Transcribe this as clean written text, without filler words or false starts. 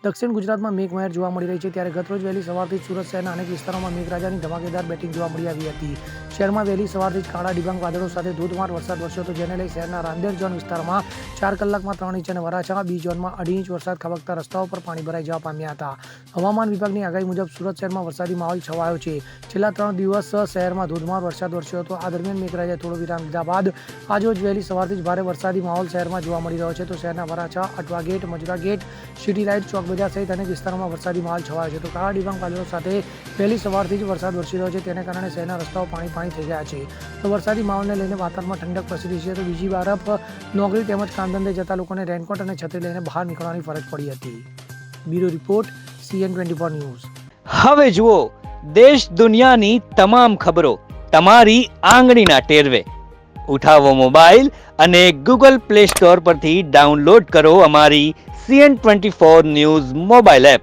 દક્ષિણ ગુજરાતમાં મેઘમહેર જોવા મળી રહી છે ત્યારે ગતરોજ વહેલી સવારથી જ સુરત શહેરના અનેક વિસ્તારોમાં મેઘરાજાની ધમાકેદાર બેટિંગ જોવા મળી આવી હતી. શહેરમાં વહેલી સવારથી જ કાળા ડિબાંગ વાદળો સાથે ધોધમાર વરસાદ વરસ્યો હતો, જેને લઈ શહેરના રાંદેર ઝોન વિસ્તારમાં 4 કલાકમાં 3 ઇંચ અને વરાછા બી ઝોનમાં 2.5 ઇંચ વરસાદ ખાબકતા રસ્તાઓ પર પાણી ભરાઈ જવા પામ્યા હતા. હવામાન વિભાગની આગાહી મુજબ સુરત શહેરમાં વરસાદી માહોલ છવાયો છે. છેલ્લા 3 દિવસ શહેરમાં ધોધમાર વરસાદ વરસ્યો હતો. આ દરમિયાન મેઘરાજાએ થોડો વિરામ લીધા બાદ આજરોજ વહેલી સવારથી જ ભારે વરસાદી માહોલ શહેરમાં જોવા મળી રહ્યો છે. તો શહેરના Varachha, Athwa gate, Majura gate, city light, Chowk Bazaar સહિત અનેક વિસ્તારોમાં વરસાદી માહોલ છવાયો છે. તો કાળા ડિબાંગ વાદળો સાથે વહેલી સવારથી જ વરસાદ વરસી રહ્યો છે, તેને કારણે શહેરના રસ્તાઓ પાણી થઈ ગયા છે. તો વરસાદી માહોલને લઈને વાતાવરણમાં ઠંડક પ્રસરી છે. તો બીજી તરફ નોકરી તેમજ કામ ધંધે જતા લોકોને રેનકોટ અને છત્રી લઈને બહાર નીકળવાની ફરજ પડી હતી. Bureau report, CN24 news. હવે જુઓ દેશ દુનિયાની તમામ ખબરો તમારી આંગળીના ટેરવે. ઉઠાવો મોબાઈલ અને Google Play Store પરથી ડાઉનલોડ કરો અમારી CN24 ન્યૂઝ મોબાઈલ એપ.